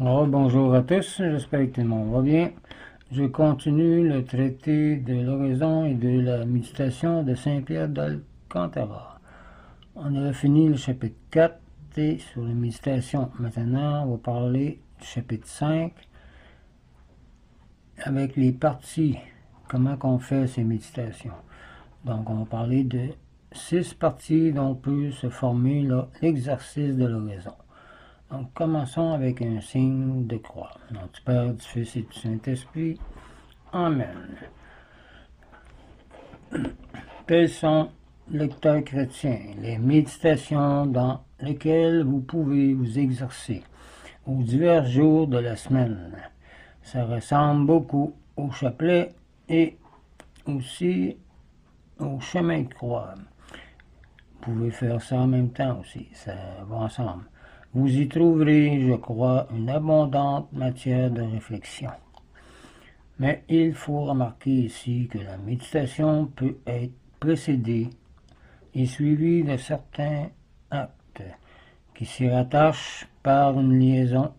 Alors, bonjour à tous, j'espère que tout le monde va bien. Je continue le traité de l'oraison et de la méditation de Saint-Pierre d'Alcantara. On a fini le chapitre 4 et sur la méditation. Maintenant, on va parler du chapitre 5 avec les parties, comment on fait ces méditations. Donc, on va parler de 6 parties dont peut se former l'exercice de l'oraison. Donc, commençons avec un signe de croix. Donc, du Père, du Fils et du Saint-Esprit. Amen. Tels sont, lecteurs chrétiens, les méditations dans lesquelles vous pouvez vous exercer aux divers jours de la semaine. Ça ressemble beaucoup au chapelet et aussi au chemin de croix. Vous pouvez faire ça en même temps aussi, ça va ensemble. Vous y trouverez, je crois, une abondante matière de réflexion. Mais il faut remarquer ici que la méditation peut être précédée et suivie de certains actes qui s'y rattachent par une liaison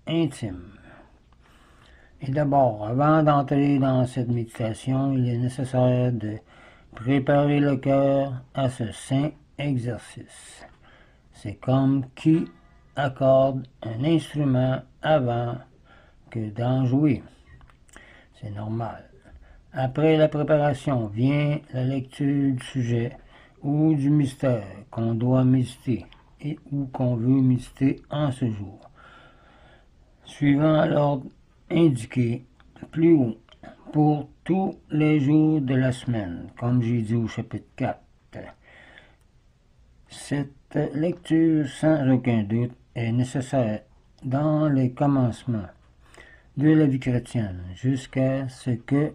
intime. Et d'abord, avant d'entrer dans cette méditation, il est nécessaire de préparer le cœur à ce saint exercice. C'est comme qui accorde un instrument avant que d'en jouer. C'est normal. Après la préparation vient la lecture du sujet ou du mystère qu'on doit méditer et ou qu'on veut méditer en ce jour. Suivant l'ordre indiqué plus haut pour tous les jours de la semaine, comme j'ai dit au chapitre 4. Cette lecture, sans aucun doute, est nécessaire dans les commencements de la vie chrétienne, jusqu'à ce que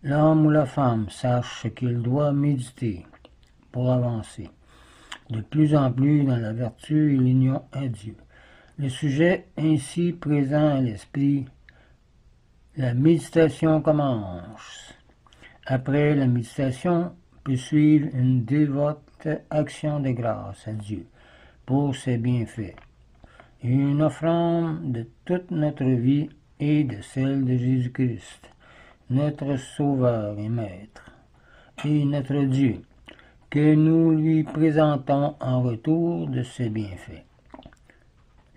l'homme ou la femme sache ce qu'il doit méditer pour avancer de plus en plus dans la vertu et l'union à Dieu. Le sujet ainsi présent à l'esprit, la méditation commence. Après la méditation peut suivre une dévote action de grâce à Dieu pour ses bienfaits, et une offrande de toute notre vie et de celle de Jésus-Christ, notre Sauveur et Maître, et notre Dieu, que nous lui présentons en retour de ses bienfaits.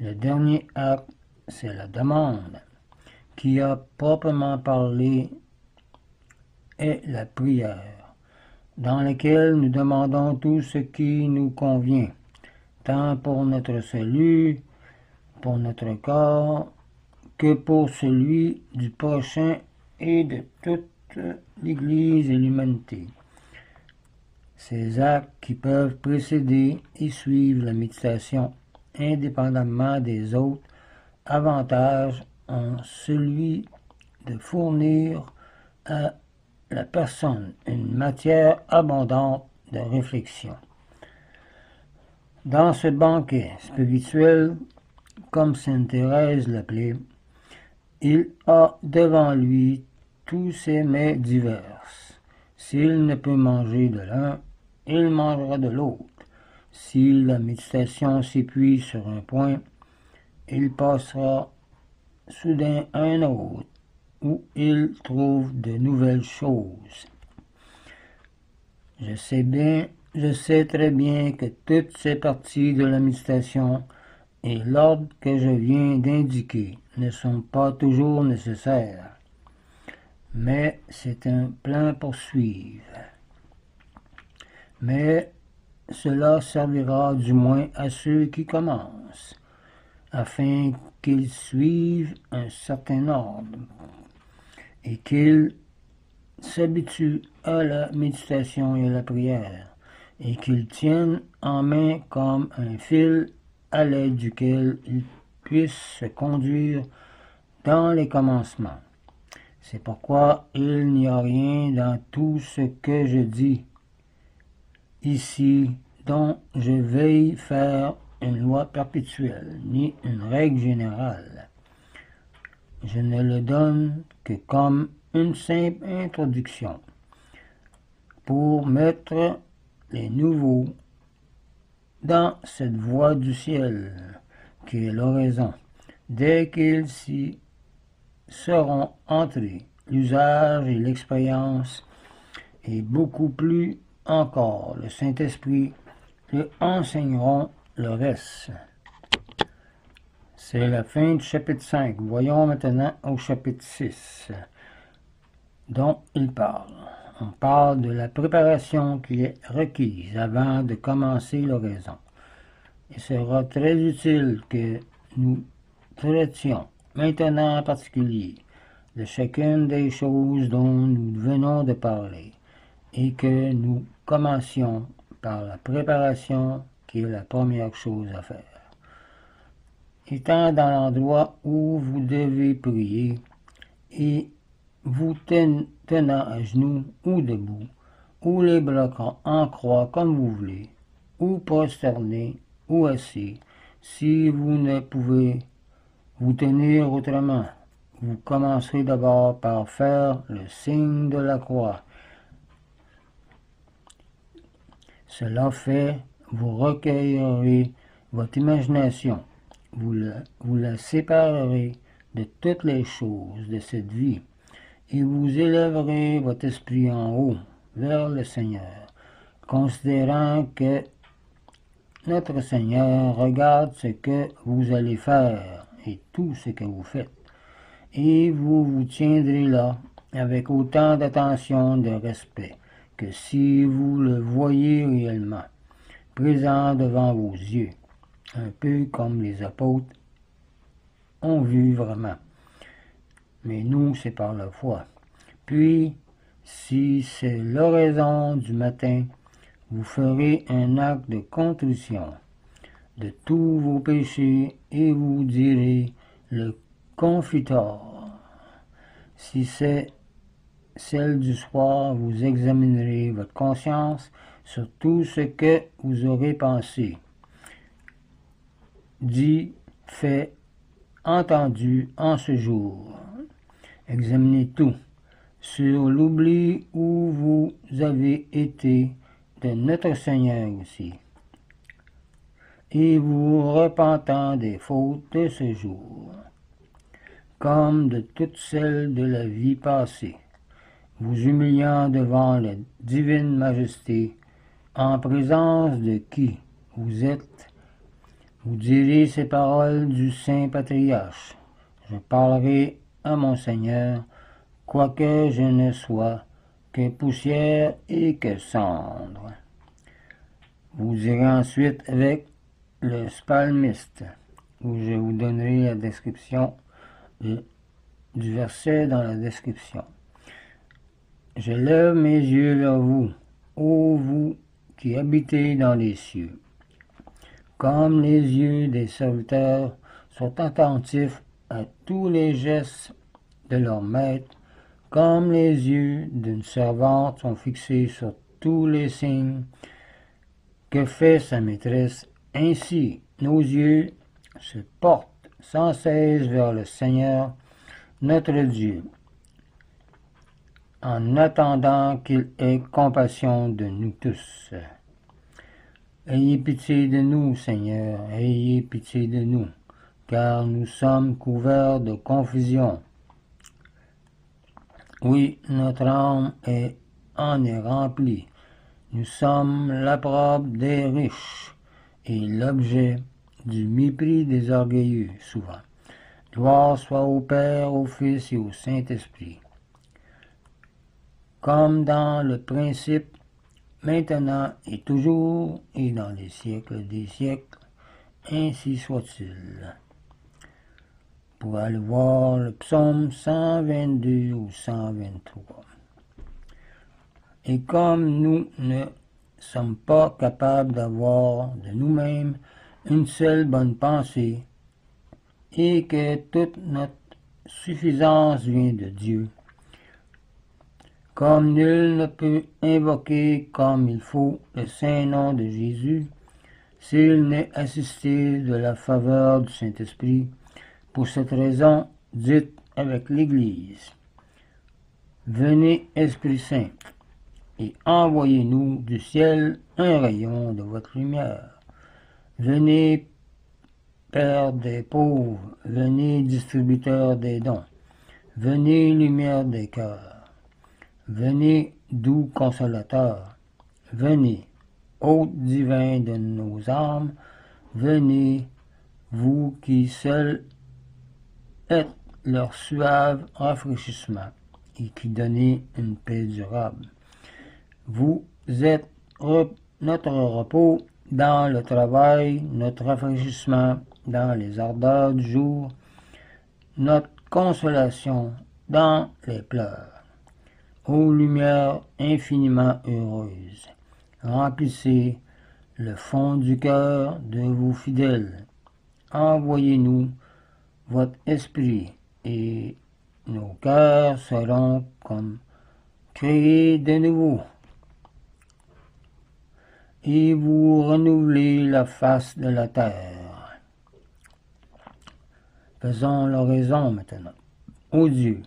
Le dernier acte, c'est la demande, qui a proprement parlé est la prière, dans laquelle nous demandons tout ce qui nous convient, tant pour notre salut, pour notre corps, que pour celui du prochain et de toute l'Église et l'humanité. Ces actes qui peuvent précéder et suivre la méditation indépendamment des autres avantages ont celui de fournir à la personne une matière abondante de réflexion. Dans ce banquet spirituel, comme sainte Thérèse l'appelait, il a devant lui tous ces mets divers. S'il ne peut manger de l'un, il mangera de l'autre. Si la méditation s'épuise sur un point, il passera soudain à un autre, où il trouve de nouvelles choses. Je sais très bien que toutes ces parties de la méditation et l'ordre que je viens d'indiquer ne sont pas toujours nécessaires, mais c'est un plan pour suivre. Mais cela servira du moins à ceux qui commencent, afin qu'ils suivent un certain ordre et qu'ils s'habituent à la méditation et à la prière, et qu'ils tiennent en main comme un fil à l'aide duquel ils puissent se conduire dans les commencements. C'est pourquoi il n'y a rien dans tout ce que je dis ici dont je veille faire une loi perpétuelle, ni une règle générale. Je ne le donne que comme une simple introduction pour mettre les nouveaux dans cette voie du ciel qui est l'oraison, dès qu'ils s'y seront entrés, l'usage et l'expérience, et beaucoup plus encore, le Saint-Esprit leur enseigneront le reste. C'est la fin du chapitre 5. Voyons maintenant au chapitre 6, dont il parle. On parle de la préparation qui est requise avant de commencer l'oraison. Il sera très utile que nous traitions maintenant en particulier de chacune des choses dont nous venons de parler et que nous commencions par la préparation qui est la première chose à faire. Étant dans l'endroit où vous devez prier et vous tenant à genoux ou debout, ou les bras en croix comme vous voulez, ou prosterné ou assis, si vous ne pouvez vous tenir autrement, vous commencerez d'abord par faire le signe de la croix. Cela fait, vous recueillerez votre imagination, vous la séparerez de toutes les choses de cette vie, et vous élèverez votre esprit en haut, vers le Seigneur, considérant que notre Seigneur regarde ce que vous allez faire et tout ce que vous faites, et vous vous tiendrez là avec autant d'attention, de respect, que si vous le voyez réellement, présent devant vos yeux, un peu comme les apôtres ont vu vraiment. Mais nous, c'est par la foi. Puis, si c'est l'oraison du matin, vous ferez un acte de contrition de tous vos péchés et vous direz le Confitor. Si c'est celle du soir, vous examinerez votre conscience sur tout ce que vous aurez pensé, dit, fait, entendu en ce jour. Examinez tout, sur l'oubli où vous avez été de notre Seigneur aussi, et vous repentant des fautes de ce jour, comme de toutes celles de la vie passée, vous humiliant devant la divine majesté, en présence de qui vous êtes, vous direz ces paroles du Saint Patriarche. Je parlerai à mon Seigneur, quoique je ne sois que poussière et que cendre. Vous irez ensuite avec le psalmiste, où je vous donnerai la description du verset dans la description. Je lève mes yeux vers vous, ô vous qui habitez dans les cieux. Comme les yeux des serviteurs sont attentifs à tous les gestes de leur maître, comme les yeux d'une servante sont fixés sur tous les signes que fait sa maîtresse, ainsi nos yeux se portent sans cesse vers le Seigneur, notre Dieu, en attendant qu'il ait compassion de nous tous. Ayez pitié de nous, Seigneur, ayez pitié de nous, car nous sommes couverts de confusion. Oui, notre âme en est remplie. Nous sommes l'opprobre des riches et l'objet du mépris des orgueilleux, souvent. Gloire soit au Père, au Fils et au Saint-Esprit, comme dans le principe, maintenant et toujours, et dans les siècles des siècles, ainsi soit-il. Pour aller voir le psaume 122 ou 123. Et comme nous ne sommes pas capables d'avoir de nous-mêmes une seule bonne pensée, et que toute notre suffisance vient de Dieu, comme nul ne peut invoquer comme il faut le saint nom de Jésus, s'il n'est assisté de la faveur du Saint-Esprit, pour cette raison, dites avec l'Église, venez Esprit Saint, et envoyez-nous du ciel un rayon de votre lumière. Venez Père des pauvres, venez distributeur des dons, venez lumière des cœurs, venez doux consolateur, venez hôte divin de nos âmes, venez, vous qui seuls êtes leur suave rafraîchissement et qui donnez une paix durable. Vous êtes notre repos dans le travail, notre rafraîchissement dans les ardeurs du jour, notre consolation dans les pleurs. Ô lumière infiniment heureuse, remplissez le fond du cœur de vos fidèles. Envoyez-nous votre esprit et nos cœurs seront comme créés de nouveau. Et vous renouvelez la face de la terre. Faisons l'oraison maintenant. Ô Dieu,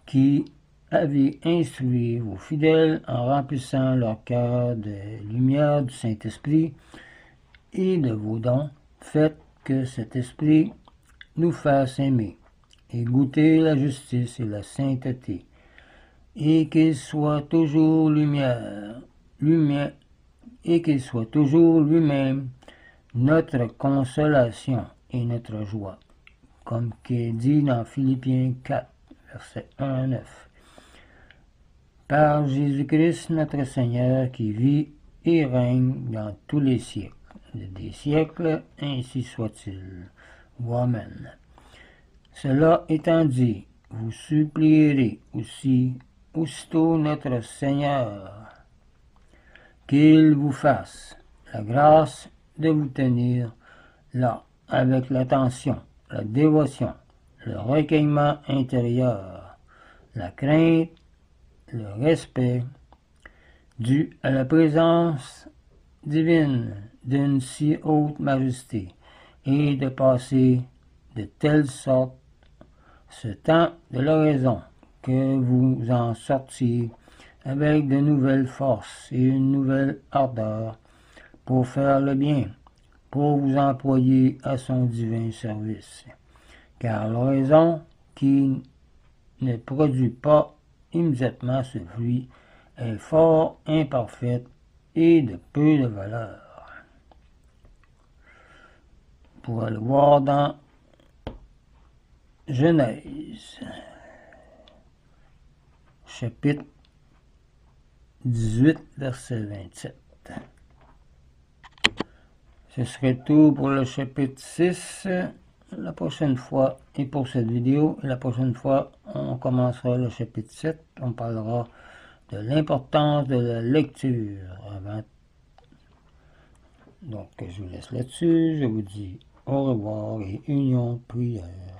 qui avez instruit vos fidèles en remplissant leur cœur de lumière du Saint-Esprit et de vos dons, faites que cet esprit nous fasse aimer et goûter la justice et la sainteté, et qu'il soit toujours et qu'il soit toujours lui-même notre consolation et notre joie, comme qui est dit dans Philippiens 4, versets 1 à 9. Par Jésus-Christ notre Seigneur, qui vit et règne dans tous les siècles des siècles, ainsi soit-il. Amen. Cela étant dit, vous supplierez aussi aussitôt notre Seigneur qu'il vous fasse la grâce de vous tenir là avec l'attention, la dévotion, le recueillement intérieur, la crainte, le respect dû à la présence divine d'une si haute majesté et de passer de telle sorte ce temps de l'oraison que vous en sortiez avec de nouvelles forces et une nouvelle ardeur pour faire le bien, pour vous employer à son divin service. Car l'oraison qui ne produit pas immédiatement ce fruit est fort imparfaite et de peu de valeur. Pour le voir dans Genèse, chapitre 18, verset 27. Ce serait tout pour le chapitre 6 la prochaine fois et pour cette vidéo. La prochaine fois, on commencera le chapitre 7. On parlera de l'importance de la lecture avant. Donc, je vous laisse là-dessus. Je vous dis au revoir et union prière.